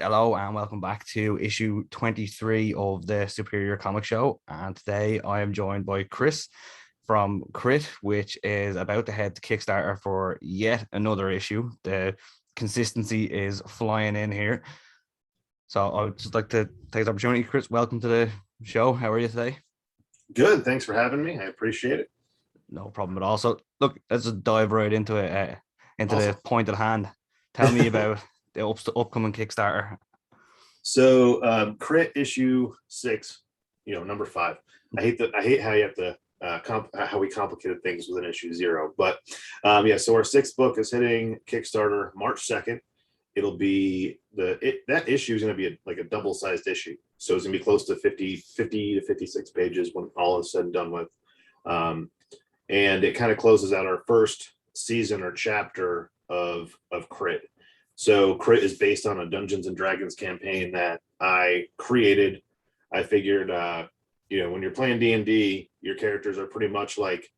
Hello and welcome back to issue 23 of the Superior Comic Show. And today I am joined by Chris from C.r.i.t, which is about to head to Kickstarter for yet another issue. The consistency is flying in here. So I would just like to take the opportunity. Chris, welcome to the show. How are you today? Good. Thanks for having me. I appreciate it. No problem at all. So look, let's just dive right into it, into Awesome. the point at hand. Tell me about the upcoming Kickstarter. So C.r.i.t issue 6, number 5. I hate how you have to how we complicated things with an issue 0, but so our 6th book is hitting Kickstarter March 2nd. It'll be that issue is going to be like a double-sized issue, so it's going to be close to 50 to 56 pages when all is said and done with, and it kind of closes out our first season or chapter of C.r.i.t. So C.r.i.t is based on a Dungeons and Dragons campaign that I created. I figured, when you're playing D&D, your characters are pretty much like,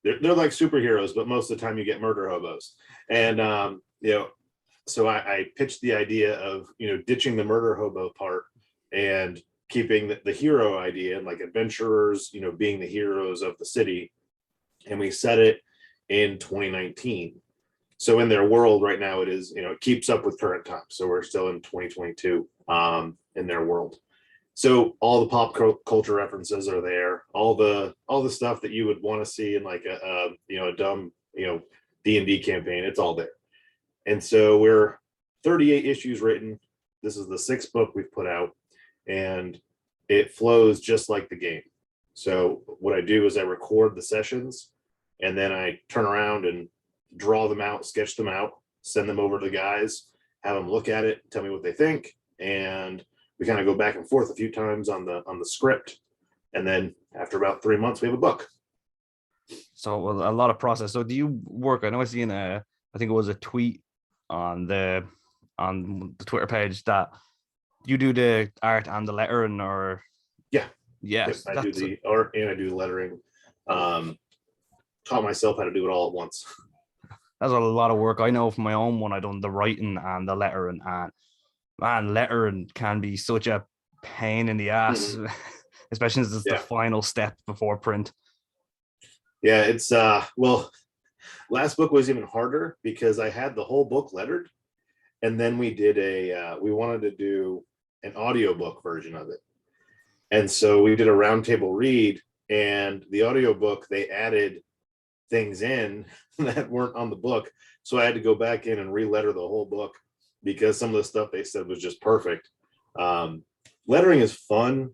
they're like superheroes, but most of the time you get murder hobos. And, so I pitched the idea of, ditching the murder hobo part and keeping the hero idea and like adventurers, being the heroes of the city. And we set it in 2019. So in their world right now, it is, it keeps up with current times. So we're still in 2022 in their world. So all the pop culture references are there. All the stuff that you would want to see in like a dumb, D&D campaign, it's all there. And so we're 38 issues written. This is the 6th book we've put out, and it flows just like the game. So what I do is I record the sessions, and then I turn around and draw them out, sketch them out, send them over to the guys, have them look at it, tell me what they think, and we kind of go back and forth a few times on the script, and then after about 3 months we have a book. So a lot of process. So do you work? I know I seen I think it was a tweet on the Twitter page that you do the art and the lettering, or yes, yep, I do the art and I do the lettering. Taught myself how to do it all at once. That's a lot of work. I know from my own one, I done the writing and the lettering, and man, lettering can be such a pain in the ass, especially as it's the final step before print. Yeah, it's last book was even harder because I had the whole book lettered, and then we did we wanted to do an audiobook version of it. And so we did a roundtable read, and the audiobook, they added things in that weren't on the book. So I had to go back in and re-letter the whole book because some of the stuff they said was just perfect. Lettering is fun.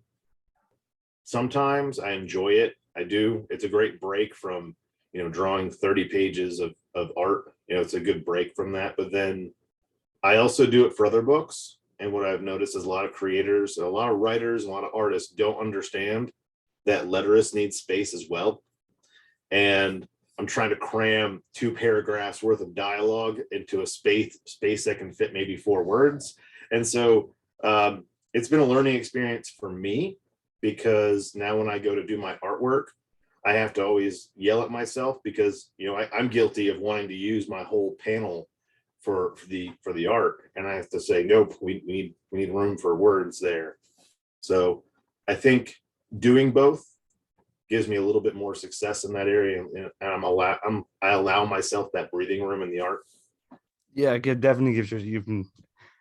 Sometimes I enjoy it. I do. It's a great break from, drawing 30 pages of art. It's a good break from that. But then I also do it for other books. And what I've noticed is a lot of creators, a lot of writers, a lot of artists don't understand that letterists need space as well. And I'm trying to cram 2 paragraphs worth of dialogue into a space that can fit maybe 4 words. And so it's been a learning experience for me, because now when I go to do my artwork, I have to always yell at myself because, I'm guilty of wanting to use my whole panel for the art. And I have to say, nope, we need room for words there. So I think doing both gives me a little bit more success in that area, and I allow myself that breathing room in the art. Yeah, it definitely gives you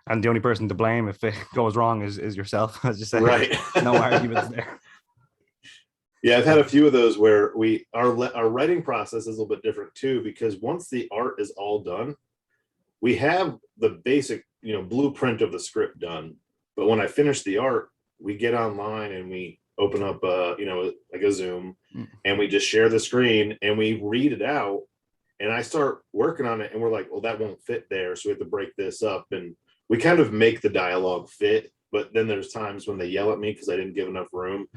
and the only person to blame if it goes wrong is yourself, as you say. Right. No arguments there. Yeah, I've had a few of those where our writing process is a little bit different too, because once the art is all done, we have the basic, blueprint of the script done. But when I finish the art, we get online and we open up like a Zoom, and we just share the screen and we read it out, and I start working on it, and we're like, well, that won't fit there, so we have to break this up, and we kind of make the dialogue fit. But then there's times when they yell at me because I didn't give enough room.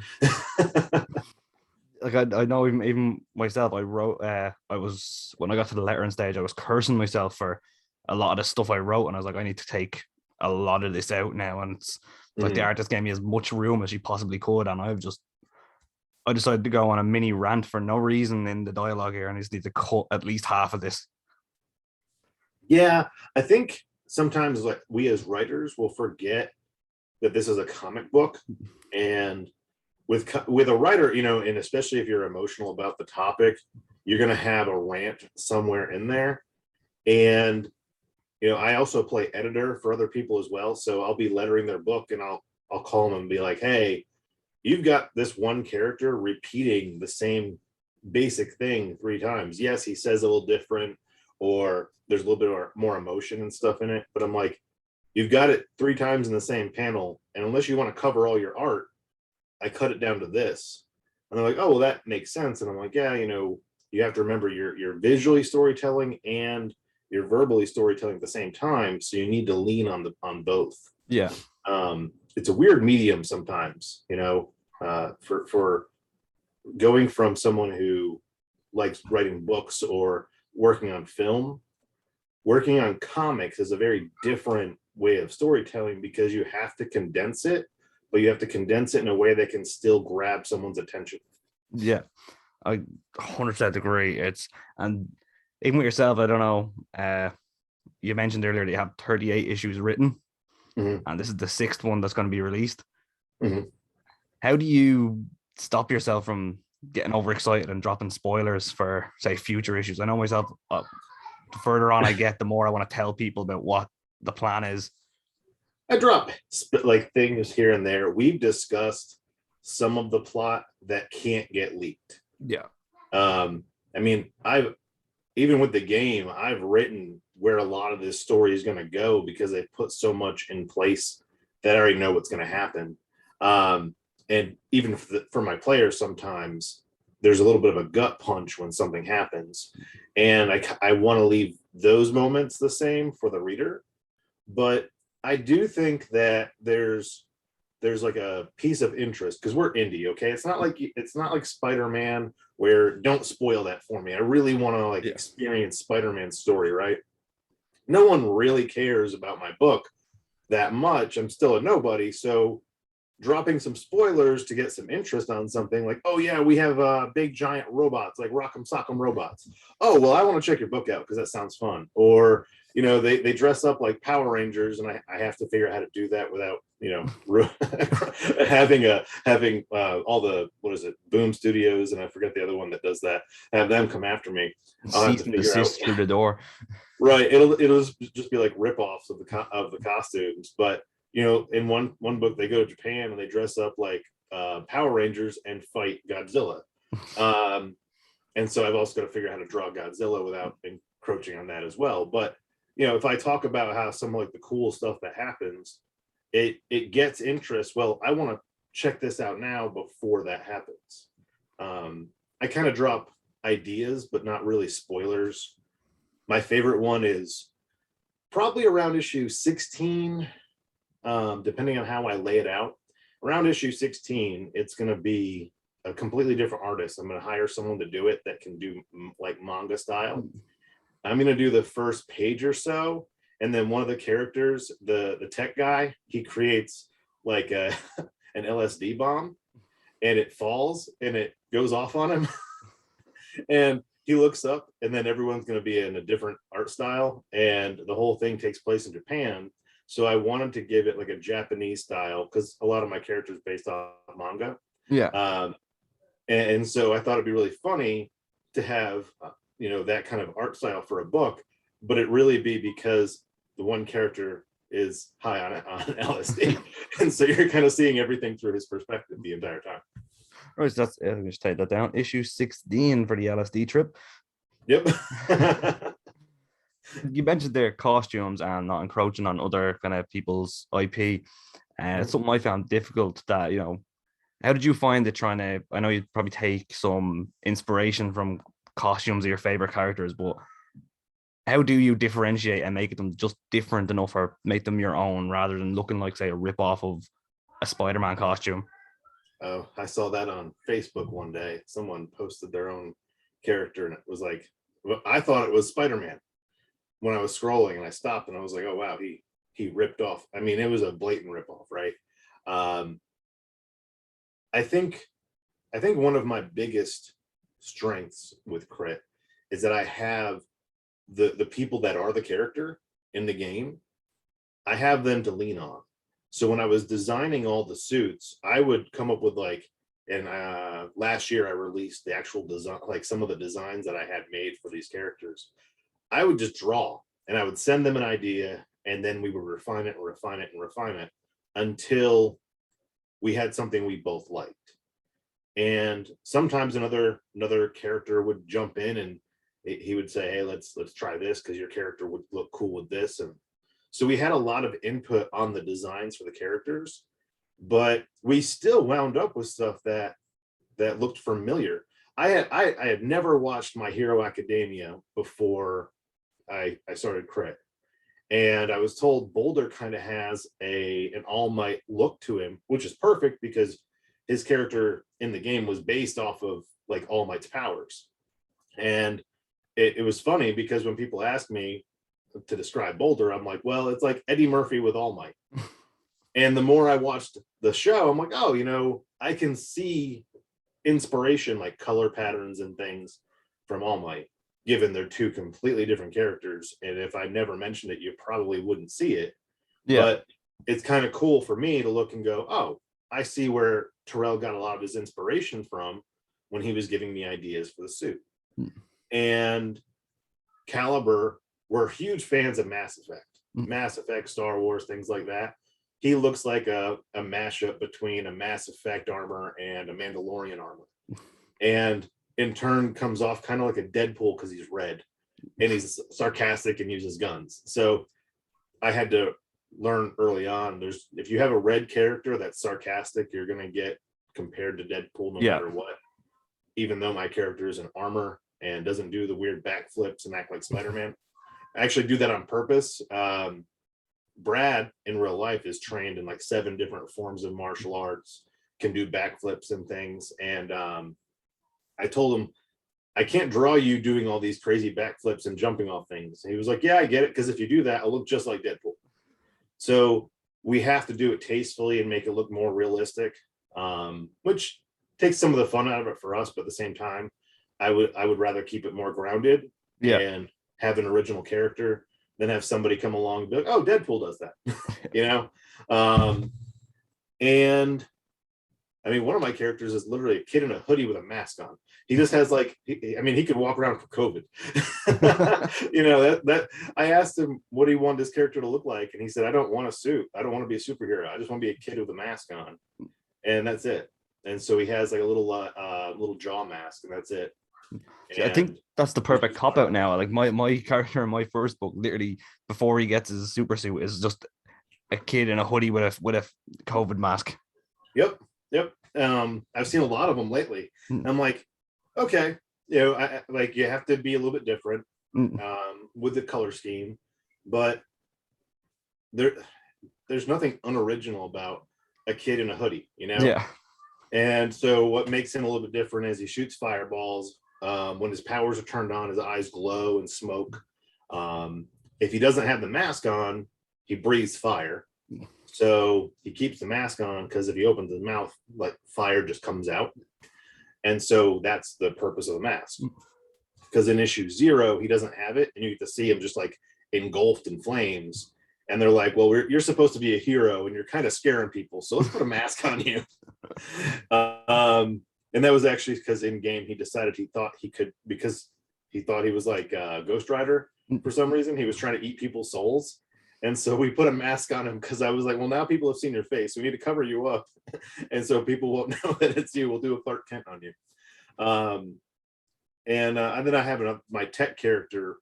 Like I know even myself, I wrote when I got to the lettering stage, I was cursing myself for a lot of the stuff I wrote, and I was like, I need to take a lot of this out now. And it's like the artist gave me as much room as she possibly could, and I decided to go on a mini rant for no reason in the dialogue here, and I just need to cut at least half of this. Yeah, I think sometimes like we as writers will forget that this is a comic book, and with a writer, you know, and especially if you're emotional about the topic, you're going to have a rant somewhere in there. And you know, I also play editor for other people as well, so I'll be lettering their book, and I'll call them and be like, hey, you've got this one character repeating the same basic thing 3 times. Yes, he says a little different, or there's a little bit more emotion and stuff in it, but I'm like, you've got it 3 times in the same panel, and unless you want to cover all your art, I cut it down to this. And they're like, oh, well, that makes sense. And I'm like, yeah, you know, you have to remember you're visually storytelling and you're verbally storytelling at the same time, so you need to lean on both. Yeah. It's a weird medium sometimes, you know, for going from someone who likes writing books or working on film. Working on comics is a very different way of storytelling, because you have to condense it, but you have to condense it in a way that can still grab someone's attention. Yeah, I 100% agree. And even with yourself, I don't know. You mentioned earlier that you have 38 issues written, and this is the 6th one that's going to be released. How do you stop yourself from getting overexcited and dropping spoilers for, say, future issues? I know myself. The further on I get, the more I want to tell people about what the plan is. I drop like things here and there. We've discussed some of the plot that can't get leaked. Yeah. I mean, even with the game, I've written where a lot of this story is going to go, because they put so much in place that I already know what's going to happen. And even for my players, sometimes there's a little bit of a gut punch when something happens, and I want to leave those moments the same for the reader. But I do think that there's like a piece of interest, because we're indie, okay? It's not like Spider-Man, where don't spoil that for me. I really want to experience Spider-Man's story, right? No one really cares about my book that much. I'm still a nobody, so dropping some spoilers to get some interest on something like, oh yeah, we have big giant robots, like Rock'em Sock'em robots. Oh, well, I want to check your book out because that sounds fun. Or, you know, they dress up like Power Rangers, and I have to figure out how to do that without, you know, having all the, what is it, Boom Studios, and I forget the other one that does that, have them come after me. I'll have to figure out through the door. Right. It'll just be like ripoffs of the costumes, but you know, in one book they go to Japan and they dress up like Power Rangers and fight Godzilla. And so I've also got to figure out how to draw Godzilla without encroaching on that as well. But you know, if I talk about how some like the cool stuff that happens, it gets interest. Well, I want to check this out now before that happens. I kind of drop ideas, but not really spoilers. My favorite one is probably around issue 16. Depending on how I lay it out, around issue 16, it's going to be a completely different artist. I'm going to hire someone to do it that can do like manga style. I'm going to do the first page or so, and then one of the characters, the tech guy, he creates like an LSD bomb, and it falls and it goes off on him. And he looks up, and then everyone's going to be in a different art style, and the whole thing takes place in Japan. So I wanted to give it like a Japanese style, because a lot of my characters based off manga. Yeah. And so I thought it'd be really funny to have, you know, that kind of art style for a book, but it really be because the one character is high on LSD. And so you're kind of seeing everything through his perspective the entire time. Right, so that's, let me just take that down. Issue 16 for the LSD trip. Yep. You mentioned their costumes and not encroaching on other kind of people's IP. It's something I found difficult. That, you know, how did you find it trying to? I know you probably take some inspiration from costumes of your favorite characters, but how do you differentiate and make them just different enough, or make them your own, rather than looking like, say, a rip off of a Spider-Man costume? Oh, I saw that on Facebook one day. Someone posted their own character, and it was like, well, I thought it was Spider-Man when I was scrolling, and I stopped and I was like, oh wow, he ripped off. I mean, it was a blatant ripoff, right? I think one of my biggest strengths with C.r.i.t is that I have the people that are the character in the game, I have them to lean on. So when I was designing all the suits, I would come up with like, and last year I released the actual design, like some of the designs that I had made for these characters. I would just draw and I would send them an idea, and then we would refine it and refine it and refine it until we had something we both liked. And sometimes another character would jump in and he would say, hey, let's try this because your character would look cool with this. And so we had a lot of input on the designs for the characters, but we still wound up with stuff that looked familiar. I had never watched My Hero Academia before I started Crit, and I was told Boulder kind of has an All Might look to him, which is perfect because his character in the game was based off of like All Might's powers. And it was funny because when people ask me to describe Boulder, I'm like, well, it's like Eddie Murphy with All Might. And the more I watched the show, I'm like, oh, I can see inspiration, like color patterns and things from All Might, given they're two completely different characters. And if I never mentioned it, you probably wouldn't see it. Yeah. But it's kind of cool for me to look and go, oh, I see where Terrell got a lot of his inspiration from when he was giving me ideas for the suit. And Caliber, we're huge fans of Mass Effect. Mass Effect, Star Wars, things like that. He looks like a mashup between a Mass Effect armor and a Mandalorian armor. And in turn comes off kind of like a Deadpool because he's red and he's sarcastic and uses guns. So I had to learn early on, if you have a red character that's sarcastic, you're going to get compared to Deadpool no matter what. Even though my character is in armor and doesn't do the weird backflips and act like Spider-Man. I actually do that on purpose. Brad in real life is trained in like 7 different forms of martial arts, can do backflips and things. And I told him, I can't draw you doing all these crazy backflips and jumping off things. And he was like, yeah, I get it. Because if you do that, I'll look just like Deadpool. So we have to do it tastefully and make it look more realistic, which takes some of the fun out of it for us. But at the same time, I would rather keep it more grounded and have an original character than have somebody come along and be like, oh, Deadpool does that, and I mean, one of my characters is literally a kid in a hoodie with a mask on. He just has like, he could walk around for COVID. that I asked him what he wanted his character to look like, and he said, I don't want a suit. I don't want to be a superhero. I just want to be a kid with a mask on, and that's it. And so he has like a little jaw mask, and that's it. See, I think that's the perfect cop out now. Like my character in my first book, literally before he gets his super suit, is just a kid in a hoodie with a COVID mask. Yep. I've seen a lot of them lately. I'm like, okay, I like, you have to be a little bit different with the color scheme, but there's nothing unoriginal about a kid in a hoodie, Yeah. And so what makes him a little bit different is he shoots fireballs. When his powers are turned on, his eyes glow and smoke. If he doesn't have the mask on, he breathes fire. So he keeps the mask on because if he opens his mouth, like fire just comes out. And so that's the purpose of the mask. Because in issue 0, he doesn't have it, and you get to see him just like engulfed in flames. And they're like, well, you're supposed to be a hero and you're kind of scaring people, so let's put a mask on you. And that was actually because in game he decided he thought he could, because he thought he was like Ghost Rider for some reason. He was trying to eat people's souls. And so we put a mask on him because I was like, well, now people have seen your face. We need to cover you up. And so people won't know that it's you. We'll do a Clark Kent on you. And then I have my tech character.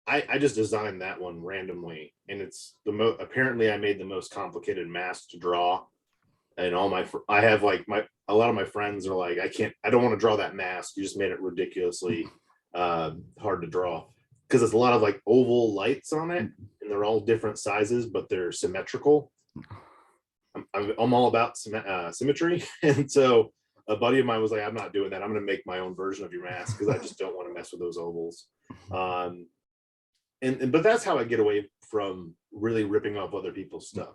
I just designed that one randomly. And it's apparently I made the most complicated mask to draw. And I have like a lot of my friends are like, I don't want to draw that mask. You just made it ridiculously hard to draw. Because it's a lot of like oval lights on it, and they're all different sizes, but they're symmetrical. I'm all about symmetry. And so a buddy of mine was like, I'm not doing that. I'm going to make my own version of your mask because I just don't want to mess with those ovals. But that's how I get away from really ripping off other people's stuff.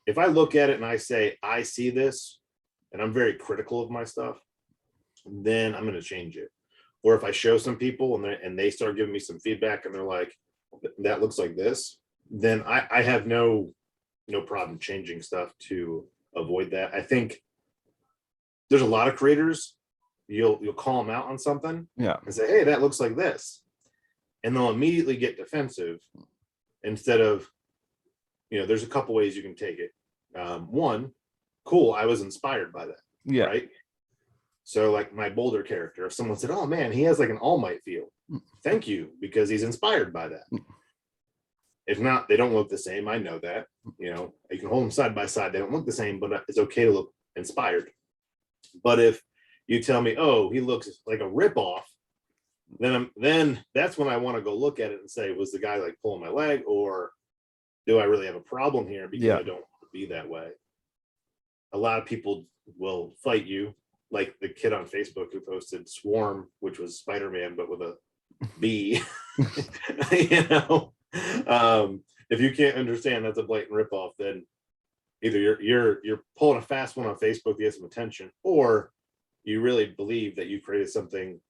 If I look at it and I say, I see this, and I'm very critical of my stuff, then I'm going to change it. Or if I show some people and they start giving me some feedback and they're like, that looks like this, then I have no problem changing stuff to avoid that. I think there's a lot of creators, you'll call them out on something and say, hey, that looks like this, and they'll immediately get defensive instead of, there's a couple ways you can take it. One, cool, I was inspired by that. Right. So like my Boulder character, if someone said, oh man, he has like an All Might feel, thank you, because he's inspired by that. If not, they don't look the same. I know that. You can hold them side by side. They don't look the same, but it's okay to look inspired. But if you tell me, oh, he looks like a ripoff, then that's when I want to go look at it and say, was the guy like pulling my leg, or do I really have a problem here because I don't want to be that way? A lot of people will fight you, like the kid on Facebook who posted Swarm, which was Spider-Man, but with a B. If you can't understand that's a blatant ripoff, then either you're pulling a fast one on Facebook to get some attention, or you really believe that you created something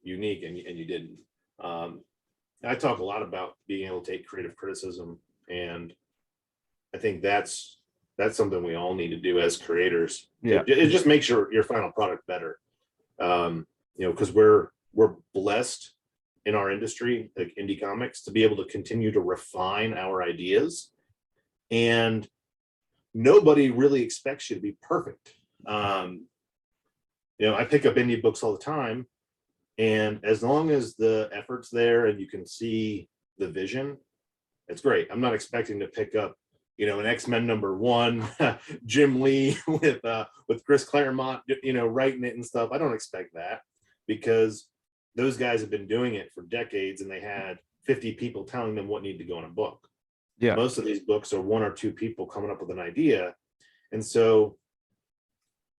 unique and you didn't. I talk a lot about being able to take creative criticism, and I think that's something we all need to do as creators. It just makes your final product better. Because we're blessed in our industry, like indie comics, to be able to continue to refine our ideas, and nobody really expects you to be perfect. I pick up indie books all the time, and as long as the effort's there and you can see the vision, it's great. I'm not expecting to pick up an X-Men #1 Jim Lee with Chris Claremont writing it and stuff. I don't expect that, because those guys have been doing it for decades, and they had 50 people telling them what needed to go in a book. Most of these books are one or two people coming up with an idea. And so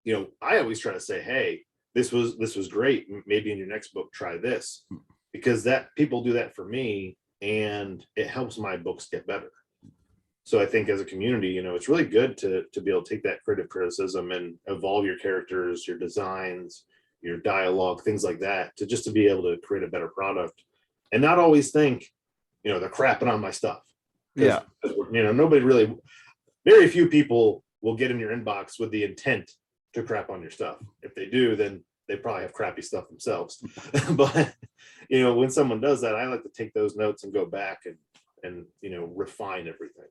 I always try to say, hey, this was great, maybe in your next book try this, because that people do that for me, and it helps my books get better. So I think as a community, it's really good to be able to take that creative criticism and evolve your characters, your designs, your dialogue, things like that, to be able to create a better product, and not always think, they're crapping on my stuff. Very few people will get in your inbox with the intent to crap on your stuff. If they do, then they probably have crappy stuff themselves. But when someone does that, I like to take those notes and go back and refine everything.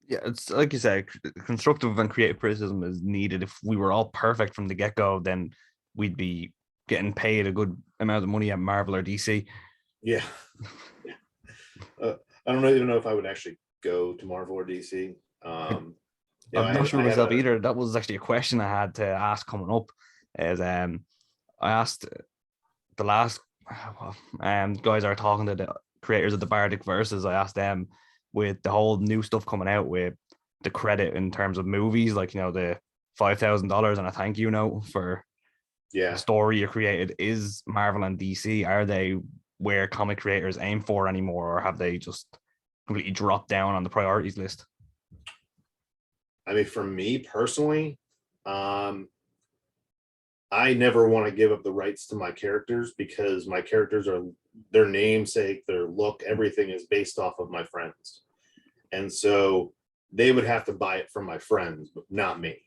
Yeah, it's like you said, constructive and creative criticism is needed. If we were all perfect from the get-go, then we'd be getting paid a good amount of money at Marvel or DC. I don't even know if I would actually go to Marvel or DC. I'm not sure myself either. That was actually a question I had to ask coming up. Is I asked the last guys are talking to the creators of the Bardic Verses. I asked them, with the whole new stuff coming out with the credit in terms of movies, like the $5,000 and a thank you note for the story you created, is Marvel and DC, are they where comic creators aim for anymore, or have they just completely dropped down on the priorities list? I mean, for me personally, I never want to give up the rights to my characters, because my characters are their namesake, their look, everything is based off of my friends. And so they would have to buy it from my friends, but not me.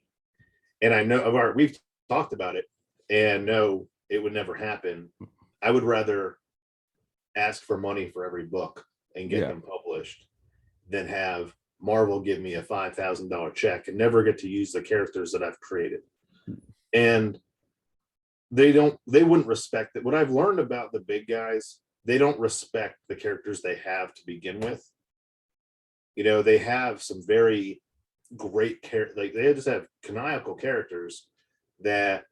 And I know we've talked about it, and no, it would never happen. I would rather ask for money for every book and get them published than have Marvel give me a $5,000 check and never get to use the characters that I've created. And they wouldn't respect it. What I've learned about the big guys, they don't respect the characters they have to begin with. They have some very great characters, like they just have canonical characters that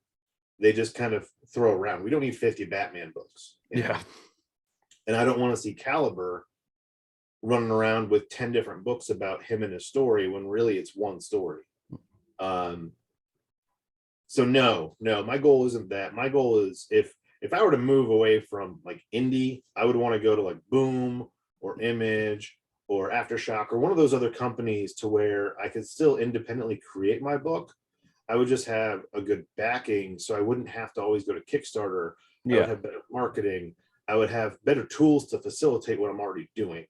they just kind of throw around. We don't need 50 Batman books. And I don't want to see Caliber running around with 10 different books about him and his story, when really it's one story. So no, my goal isn't that. My goal is, if I were to move away from like indie, I would want to go to like Boom or Image or Aftershock or one of those other companies, to where I could still independently create my book. I would just have a good backing, so I wouldn't have to always go to Kickstarter. I would have better marketing. I would have better tools to facilitate what I'm already doing.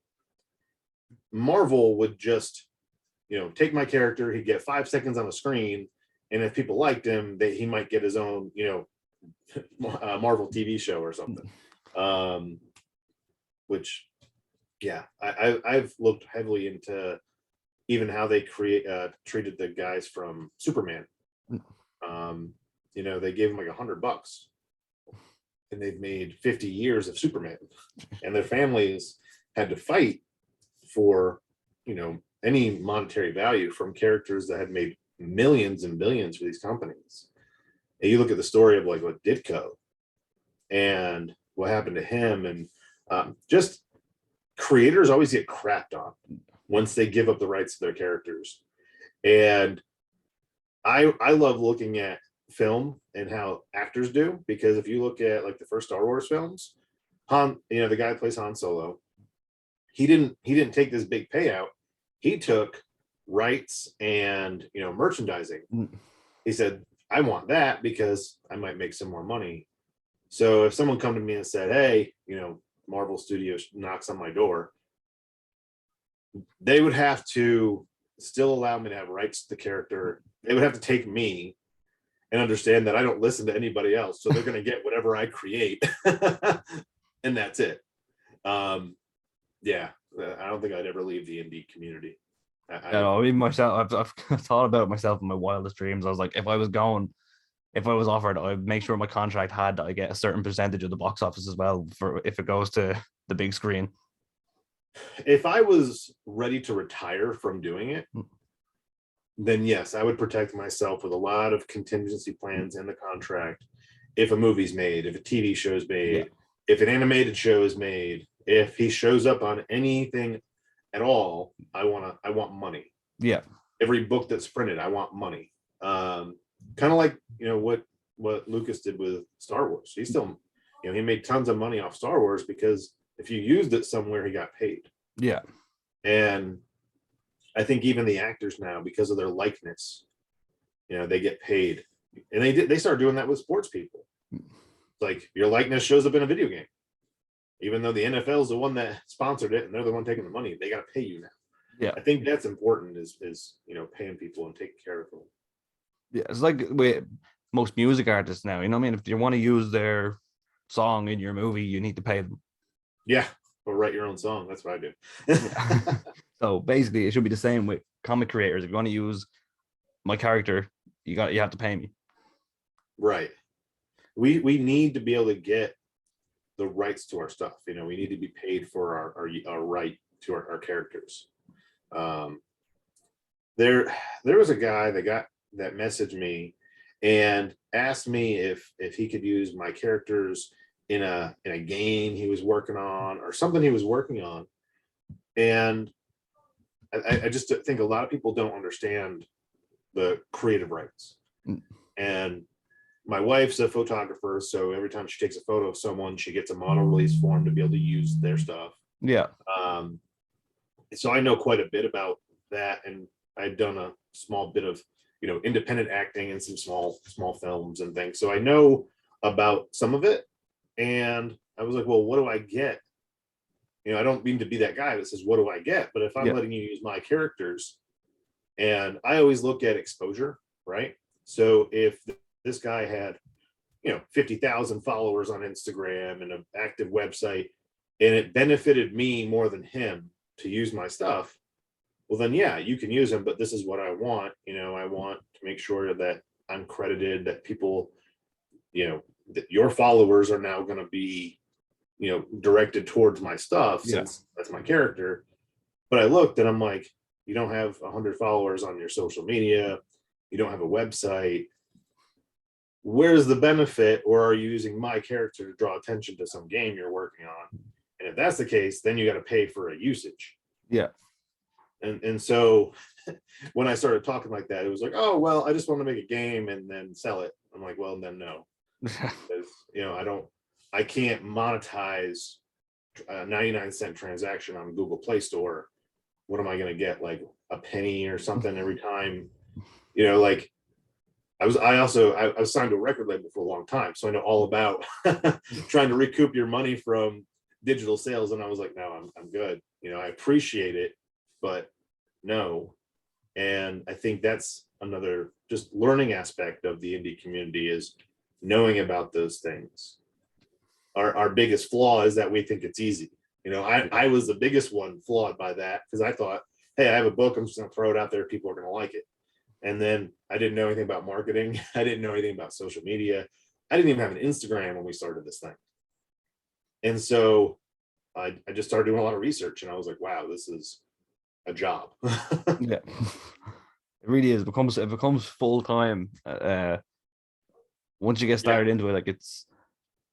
Marvel would just, take my character, he'd get 5 seconds on the screen, and if people liked him, he might get his own, Marvel TV show or something. Which, yeah, I've looked heavily into even how they treated the guys from Superman. They gave them like $100, and they've made 50 years of Superman, and their families had to fight for, any monetary value from characters that had made millions and billions for these companies. And you look at the story of like what Ditko and what happened to him, and just creators always get crapped on once they give up the rights to their characters. And I love looking at film and how actors do, because if you look at like the first Star Wars films, Han, the guy who plays Han Solo, he didn't take this big payout. He took rights and merchandising. He said, I want that because I might make some more money. So if someone come to me and said, hey, Marvel Studios knocks on my door, they would have to still allow me to have rights to the character. They would have to take me and understand that I don't listen to anybody else. So they're going to get whatever I create. And that's it. Yeah, I don't think I'd ever leave the indie community. Even myself, I've thought about it myself in my wildest dreams. I was like, if I was offered, I'd make sure my contract had that I get a certain percentage of the box office as well for if it goes to the big screen. If I was ready to retire from doing it, then yes, I would protect myself with a lot of contingency plans in the contract. If a movie's made, if a TV show is made, if an animated show is made, if he shows up on anything at all, I want money. Yeah. Every book that's printed, I want money. Kind of like, what Lucas did with Star Wars. He still, he made tons of money off Star Wars because if you used it somewhere, he got paid. Yeah. And I think even the actors now, because of their likeness, they get paid. And they started doing that with sports people. Like your likeness shows up in a video game. Even though the NFL is the one that sponsored it and they're the one taking the money, they got to pay you now. Yeah. I think that's important is paying people and taking care of them. Yeah, it's like with most music artists now, if you want to use their song in your movie, you need to pay them. Yeah, or write your own song. That's what I do. Yeah. So basically, it should be the same with comic creators. If you want to use my character, you have to pay me. Right. We need to be able to get the rights to our stuff. We need to be paid for our right to our characters. There was a guy that messaged me and asked me if he could use my characters in a game he was working on or something he was working on. And I just think a lot of people don't understand the creative rights. And my wife's a photographer, so every time she takes a photo of someone, she gets a model release form to be able to use their stuff. Yeah. So I know quite a bit about that, and I'd done a small bit of independent acting in some small films and things. So I know about some of it, and I was like, well, what do I get? I don't mean to be that guy that says, what do I get? But if I'm letting you use my characters, and I always look at exposure, right? So if this guy had, 50,000 followers on Instagram and an active website, and it benefited me more than him to use my stuff, well, then, yeah, you can use them, but this is what I want. I want to make sure that I'm credited, that people, that your followers are now going to be, directed towards my stuff since that's my character. But I looked and I'm like, you don't have 100 followers on your social media. You don't have a website. Where's the benefit? Or are you using my character to draw attention to some game you're working on? And if that's the case, then you got to pay for a usage. Yeah. And so when I started talking like that, it was like, oh, well, I just want to make a game and then sell it. I'm like, well, then no. Because, I can't monetize a 99-cent transaction on Google Play Store. What am I going to get? Like a penny or something every time? Like I was signed to a record label for a long time. So I know all about trying to recoup your money from digital sales. And I was like, no, I'm good. I appreciate it, but no. And I think that's another just learning aspect of the indie community, is knowing about those things. Our biggest flaw is that we think it's easy. I was the biggest one flawed by that, because I thought, hey, I have a book, I'm just gonna throw it out there, people are gonna like it. And then I didn't know anything about marketing. I didn't know anything about social media. I didn't even have an Instagram when we started this thing. And so I just started doing a lot of research, and I was like, wow, this is a job. Yeah. It really is. It becomes full time. Once you get started into it, like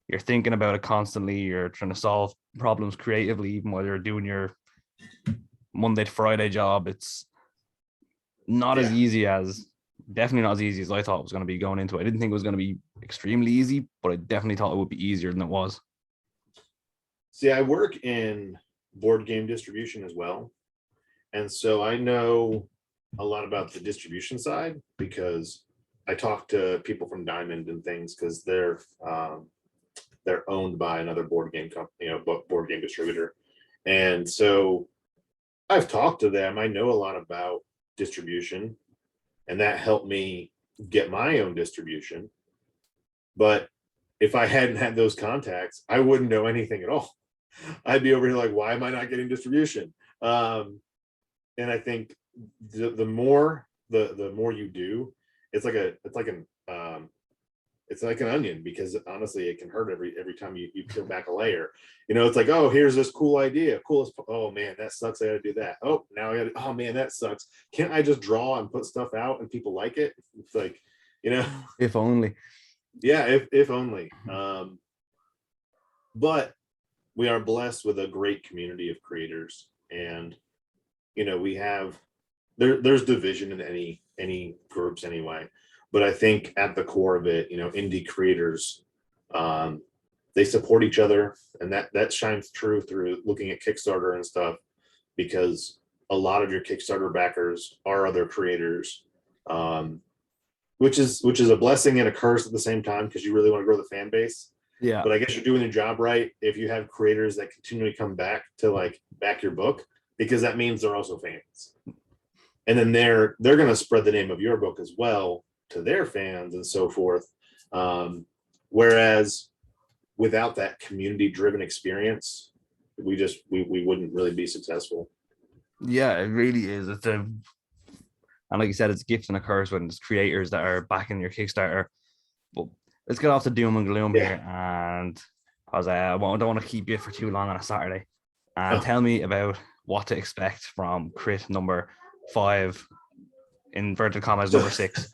you're thinking about it constantly. You're trying to solve problems creatively, even while you're doing your Monday to Friday job. It's not as easy as definitely not as easy as I thought it was going to be going into it. I didn't think it was going to be extremely easy, but I definitely thought it would be easier than it was. See, I work in board game distribution as well. And so I know a lot about the distribution side, because I talk to people from Diamond and things, because they're owned by another board game company, board game distributor. And so I've talked to them. I know a lot about distribution, and that helped me get my own distribution. But if I hadn't had those contacts, I wouldn't know anything at all. I'd be over here like, why am I not getting distribution? And I think the more you do, it's like an onion, because honestly, it can hurt every time you peel back a layer. It's like, oh, here's this cool idea, oh man, that sucks, I gotta do that. Oh, now oh man, that sucks. Can't I just draw and put stuff out and people like it? It's like, If only. Yeah, if only. But we are blessed with a great community of creators, and we have there's division in any groups anyway, but I think at the core of it, indie creators, they support each other, and that shines true through looking at Kickstarter and stuff, because a lot of your Kickstarter backers are other creators, which is a blessing and a curse at the same time, because you really want to grow the fan base. Yeah. But I guess you're doing your job right if you have creators that continually come back to back your book, because that means they're also fans. And then they're going to spread the name of your book as well to their fans and so forth. Whereas without that community driven experience, we wouldn't really be successful. Yeah, it really is. And like you said, it's a gift and a curse when there's creators that are backing your Kickstarter. But let's get off the doom and gloom here, and because I don't want to keep you for too long on a Saturday. And tell me about what to expect from C.r.i.t number 5, inverted commas, number 6.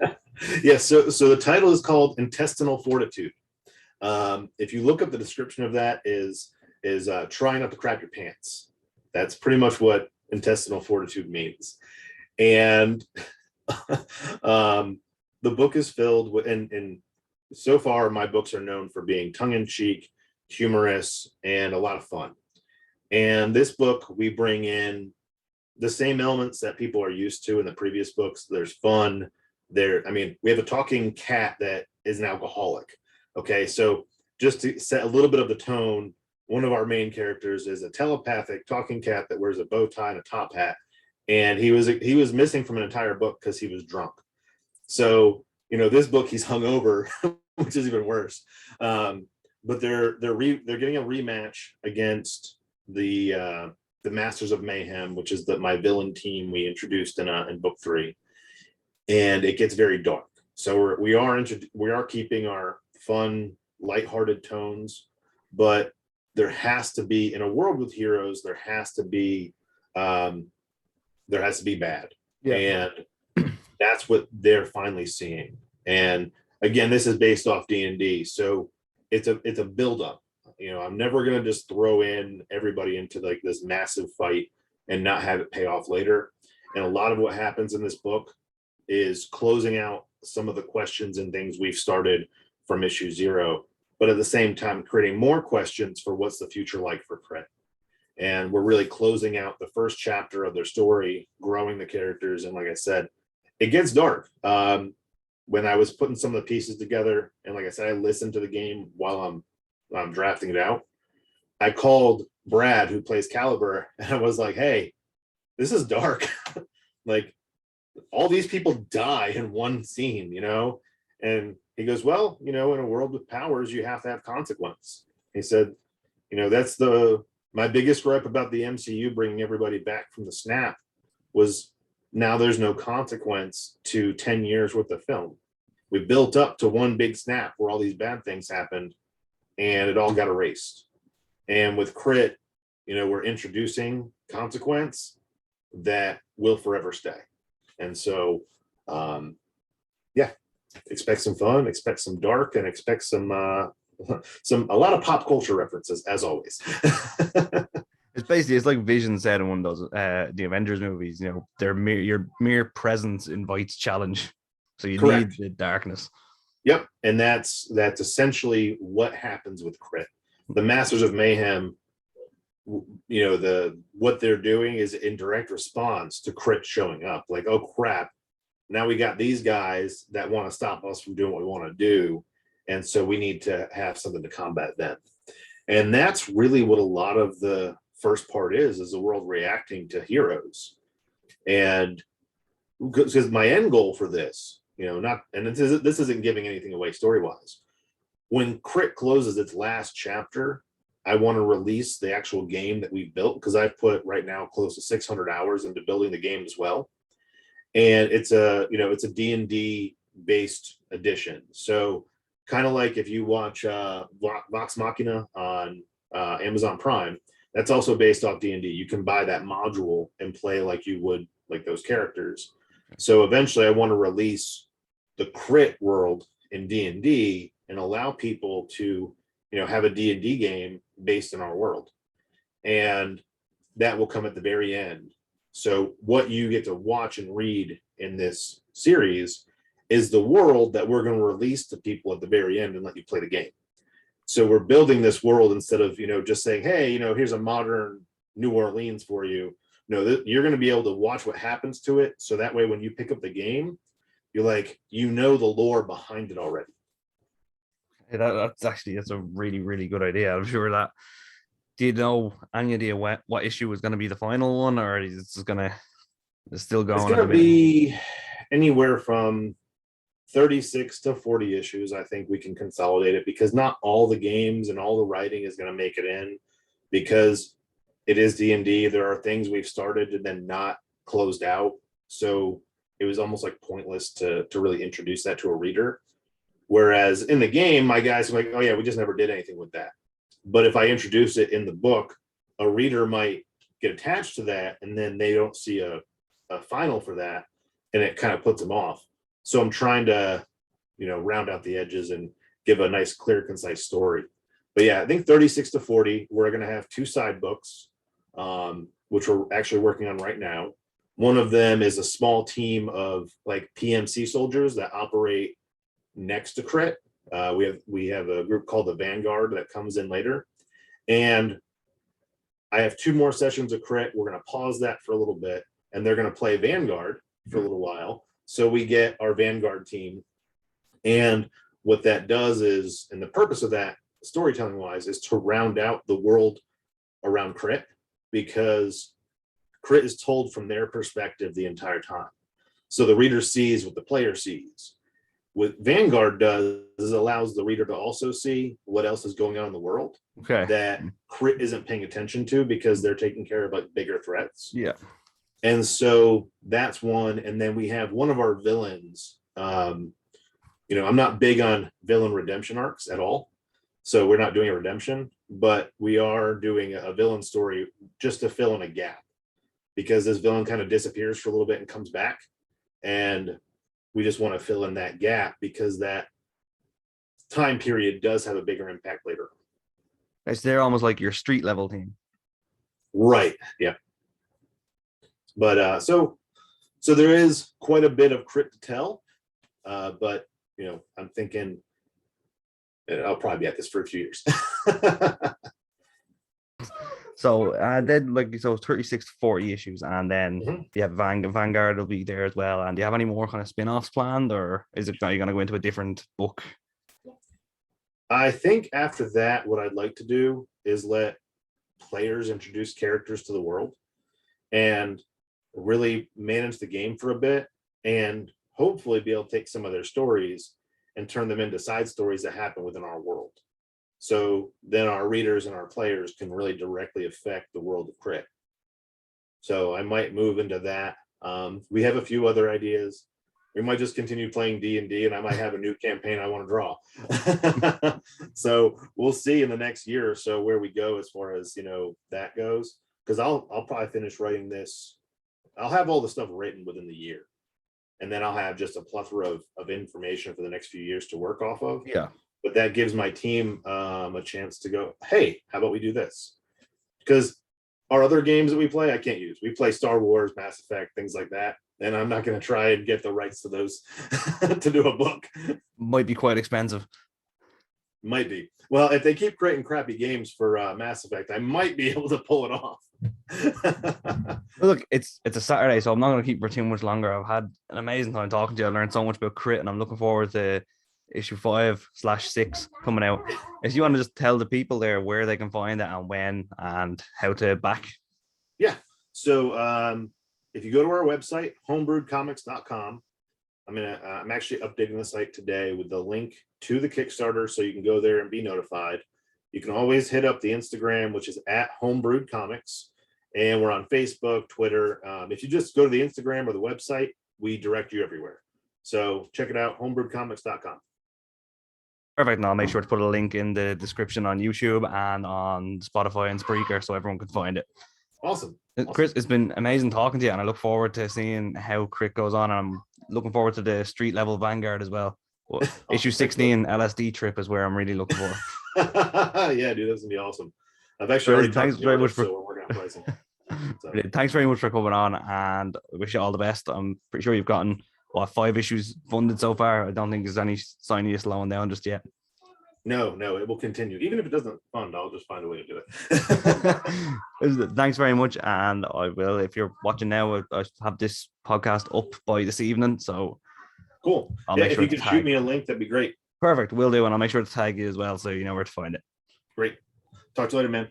Yes, so the title is called Intestinal Fortitude. If you look up the description of that, is trying not to crap your pants. That's pretty much what intestinal fortitude means. And the book is filled with, and so far my books are known for being tongue-in-cheek, humorous, and a lot of fun. And this book, we bring in the same elements that people are used to in the previous books. There's fun. We have a talking cat that is an alcoholic. Okay, so just to set a little bit of the tone, one of our main characters is a telepathic talking cat that wears a bow tie and a top hat. And he was missing from an entire book because he was drunk. So, this book, he's hungover, which is even worse. But they're getting a rematch against the Masters of Mayhem, which is my villain team we introduced in book 3, and it gets very dark. So we are keeping our fun, lighthearted tones, but there has to be, in a world with heroes, there has to be bad, and that's what they're finally seeing. And again, this is based off D&D, so it's a buildup. I'm never going to just throw in everybody into this massive fight and not have it pay off later. And a lot of what happens in this book is closing out some of the questions and things we've started from issue 0, but at the same time creating more questions for what's the future like for C.r.i.t. And we're really closing out the first chapter of their story, growing the characters. And like I said, it gets dark. When I was putting some of the pieces together, and like I said, I listened to the game while I'm drafting it out. I called Brad, who plays Caliber, and I was like, hey, this is dark. Like, all these people die in one scene, And he goes, well, in a world with powers, you have to have consequence. He said, that's my biggest gripe about the MCU bringing everybody back from the snap was now there's no consequence to 10 years worth of film. We built up to one big snap where all these bad things happened and it all got erased. And with Crit, we're introducing consequence that will forever stay. And so, yeah, expect some fun, expect some dark, and expect some a lot of pop culture references as always. It's like Vision said in one of those the Avengers movies. Your mere presence invites challenge, so you Correct. need the darkness. Yep, and that's essentially what happens with Crit. The Masters of Mayhem, what they're doing is in direct response to Crit showing up. Like, oh crap, now we got these guys that want to stop us from doing what we want to do, and so we need to have something to combat them. And that's really what a lot of the first part is the world reacting to heroes. And because my end goal for this, this isn't giving anything away story-wise. When Crit closes its last chapter, I want to release the actual game that we've built, because I've put right now close to 600 hours into building the game as well. And it's a D&D based edition. So kind of like if you watch Vox Machina on Amazon Prime, that's also based off D&D. You can buy that module and play like you would like those characters. So eventually I want to release the Crit world in D&D and allow people to, have a D&D game based in our world. And that will come at the very end. So what you get to watch and read in this series is the world that we're going to release to people at the very end and let you play the game. So we're building this world instead of, just saying, hey, here's a modern New Orleans for you. No, you're going to be able to watch what happens to it. So that way, when you pick up the game, you're like, the lore behind it already. Hey, that's a really, really good idea. I'm sure that. Do you know any idea what issue is going to be the final one, or is it it's still going? It's going to be anywhere from 36 to 40 issues. I think we can consolidate it, because not all the games and all the writing is going to make it in, because it is D&D. There are things we've started and then not closed out. So it was almost like pointless to really introduce that to a reader. Whereas in the game, my guys are like, oh yeah, we just never did anything with that. But if I introduce it in the book, a reader might get attached to that, and then they don't see a final for that, and it kind of puts them off. So I'm trying to, round out the edges and give a nice, clear, concise story. But yeah, I think 36 to 40, we're going to have 2 side books, which we're actually working on right now. One of them is a small team of like PMC soldiers that operate next to Crit. We have a group called the Vanguard that comes in later. And I have 2 more sessions of Crit. We're going to pause that for a little bit, and they're going to play Vanguard for a little while. So we get our Vanguard team. And what that does is, and the purpose of that storytelling wise, is to round out the world around Crit, because Crit is told from their perspective the entire time. So the reader sees what the player sees. What Vanguard does is allows the reader to also see what else is going on in the world that Crit isn't paying attention to, because they're taking care of like bigger threats. Yeah. And so that's one. And then we have one of our villains. I'm not big on villain redemption arcs at all. So we're not doing a redemption, but we are doing a villain story just to fill in a gap, because this villain kind of disappears for a little bit and comes back. And we just want to fill in that gap, because that time period does have a bigger impact later. They're almost like your street level team. Right. Yeah. But so there is quite a bit of Crit to tell. But I'm thinking I'll probably be at this for a few years. So then, so 36 to 40 issues, and then you have Vanguard will be there as well. And do you have any more kind of spin-offs planned, or is it that you're going to go into a different book? I think after that, what I'd like to do is let players introduce characters to the world. And really manage the game for a bit, and hopefully be able to take some of their stories and turn them into side stories that happen within our world. So then our readers and our players can really directly affect the world of Crit. So I might move into that. We have a few other ideas. We might just continue playing D&D, and I might have a new campaign I want to draw. So we'll see in the next year or so where we go as far as, that goes. Because I'll probably finish writing this. I'll have all the stuff written within the year. And then I'll have just a plethora of information for the next few years to work off of. Yeah. But that gives my team a chance to go, hey, how about we do this? Because our other games that we play, I can't use. We play Star Wars, Mass Effect, things like that. And I'm not going to try and get the rights to those to do a book. Might be quite expensive. Might be. Well, if they keep creating crappy games for Mass Effect, I might be able to pull it off. Look, it's a Saturday, so I'm not going to keep for too much longer. I've had an amazing time talking to you. I learned so much about Crit, and I'm looking forward to issue 5/6 coming out. If you want to just tell the people there where they can find it and when and how to back. Yeah. So if you go to our website, homebrewedcomics.com, I'm actually updating the site today with the link to the Kickstarter, so you can go there and be notified. You can always hit up the Instagram, which is at homebrewedcomics, and we're on Facebook, Twitter. If you just go to the Instagram or the website, we direct you everywhere. So check it out, homebrewedcomics.com. Perfect. And I'll make sure to put a link in the description on YouTube and on Spotify and Spreaker so everyone can find it. Awesome. Chris, it's been amazing talking to you, and I look forward to seeing how Crit goes on. And I'm looking forward to the street level Vanguard as well. But issue 16 LSD trip is where I'm really looking for. Yeah, dude, that's gonna be awesome. I've actually already thanks very much so we're working on pricing. So. Thanks very much for coming on, and I wish you all the best. I'm pretty sure you've gotten 5 issues funded so far. I don't think there's any sign of you slowing down just yet. No, it will continue. Even if it doesn't fund, I'll just find a way to do it. Thanks very much. And I will, if you're watching now, I have this podcast up by this evening. So cool. I'll make sure if you could shoot me a link, that'd be great. Perfect. Will do. And I'll make sure to tag you as well, so you know where to find it. Great. Talk to you later, man.